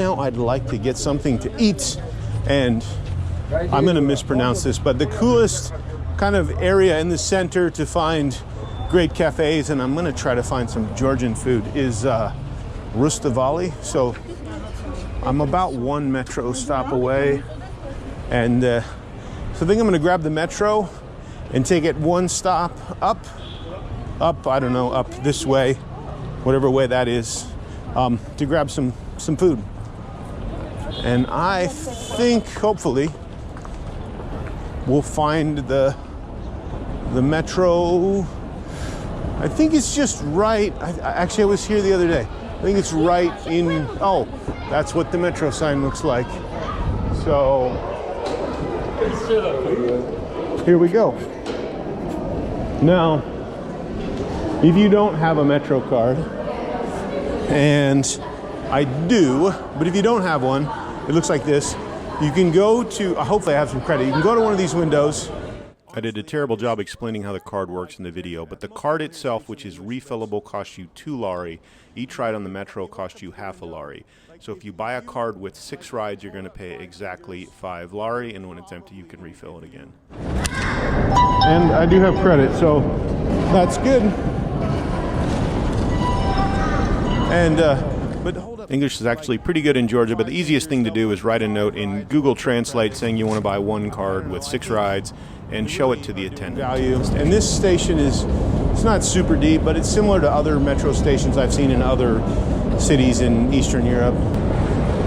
Now I'd like to get something to eat, and I'm gonna mispronounce this, but the coolest kind of area in the center to find great cafes, and I'm gonna try to find some Georgian food, is Rustaveli. So I'm about 1 metro stop away, and so I think I'm gonna grab the metro and take it 1 stop up, I don't know, up this way, whatever way that is, to grab some food. And I think, hopefully, we'll find the metro. I think it's just right. Actually, I was here the other day. I think it's right in, oh, that's what the metro sign looks like. So, here we go. Now, if you don't have a metro card, and I do, but if you don't have one, it looks like this. You can go to, hopefully I have some credit, you can go to one of these windows. I did a terrible job explaining how the card works in the video, but the card itself, which is refillable, costs you 2 lari. Each ride on the metro costs you half a lari. So if you buy a card with 6 rides, you're going to pay exactly 5 lari, and when it's empty, you can refill it again. And I do have credit, so that's good. And but hold up. English is actually pretty good in Georgia, but the easiest thing to do is write a note in Google Translate saying you want to buy 1 card with 6 rides and show it to the attendant. And this station it's not super deep, but it's similar to other metro stations I've seen in other cities in Eastern Europe.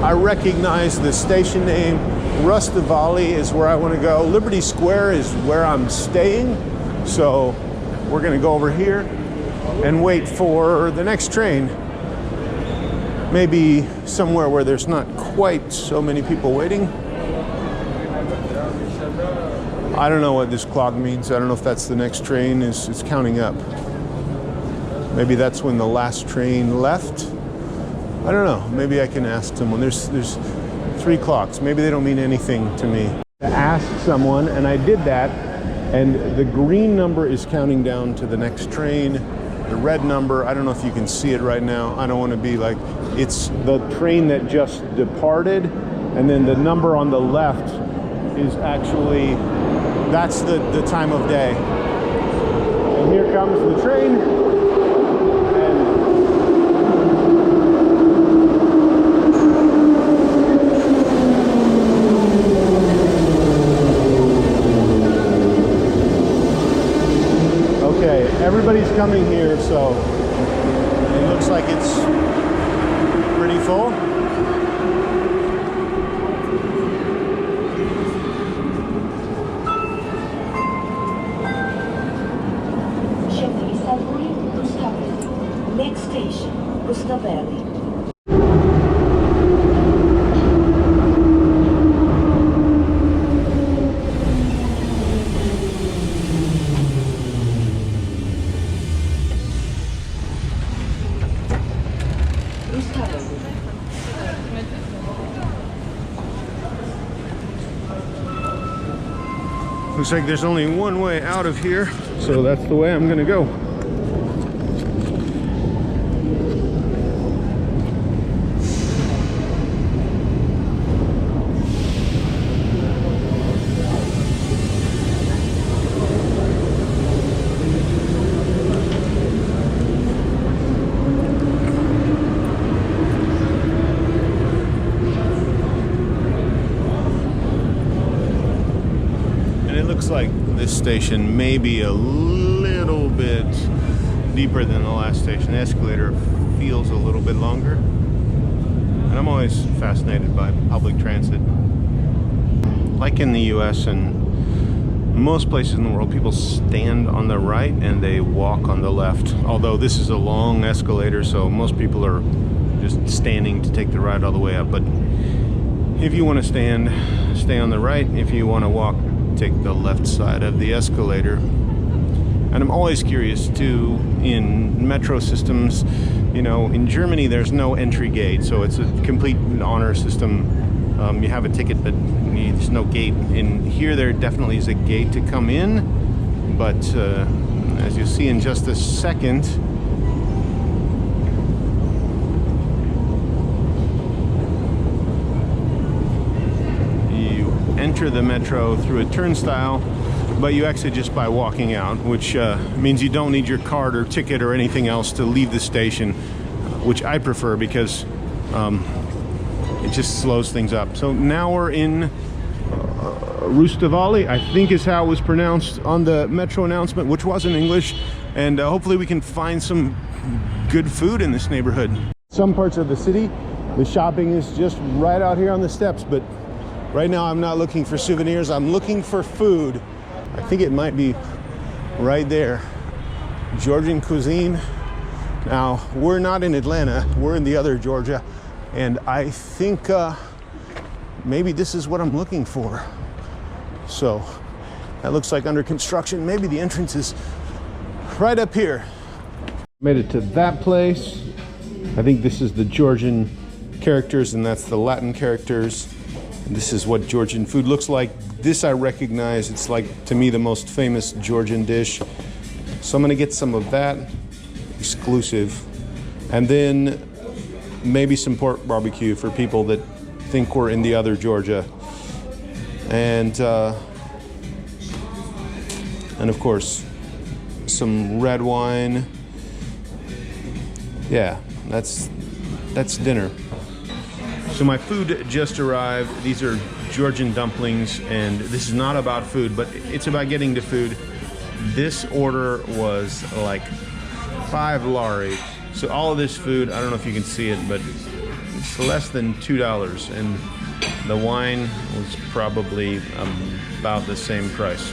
I recognize the station name. Rustaveli is where I want to go. Liberty Square is where I'm staying. So we're going to go over here and wait for the next train. Maybe somewhere where there's not quite so many people waiting. I don't know what this clock means. I don't know if that's the next train. It's counting up. Maybe that's when the last train left. I don't know. Maybe I can ask someone. There's 3 clocks. Maybe they don't mean anything to me. To ask someone, and I did that, and the green number is counting down to the next train. The red number, I don't know if you can see it right now. I don't want to be like, it's the train that just departed, and then the number on the left is actually, that's the time of day. And here comes the train. Okay, everybody's coming here, so it looks like it's pretty full. Next station, Rustaveli. Looks like there's only one way out of here, so that's the way I'm gonna go. Like this station may be a little bit deeper than the last station. The escalator feels a little bit longer, and I'm always fascinated by public transit. Like in the US and most places in the world, people stand on the right and they walk on the left, although this is a long escalator, so most people are just standing to take the ride all the way up. But if you want to stand, stay on the right. If you want to walk, take the left side of the escalator. And I'm always curious too, in metro systems, you know, in Germany there's no entry gate, so it's a complete honor system. You have a ticket, but there's no gate. In here there definitely is a gate to come in, but as you'll see in just a second, enter the metro through a turnstile, but you exit just by walking out, which means you don't need your card or ticket or anything else to leave the station, which I prefer because it just slows things up. So now we're in Rustaveli, I think is how it was pronounced on the metro announcement, which was in English, and hopefully we can find some good food in this neighborhood. Some parts of the city, the shopping is just right out here on the steps, but right now I'm not looking for souvenirs, I'm looking for food. I think it might be right there. Georgian cuisine. Now, we're not in Atlanta, we're in the other Georgia, and I think maybe this is what I'm looking for. So, that looks like under construction. Maybe the entrance is right up here. Made it to that place. I think this is the Georgian characters, and that's the Latin characters. And this is what Georgian food looks like. This I recognize. It's like, to me, the most famous Georgian dish. So I'm gonna get some of that, exclusive. And then maybe some pork barbecue for people that think we're in the other Georgia. And of course, some red wine. Yeah, that's dinner. So my food just arrived. These are Georgian dumplings, and this is not about food, but it's about getting to food. This order was like 5 lari. So all of this food, I don't know if you can see it, but it's less than $2, and the wine was probably about the same price.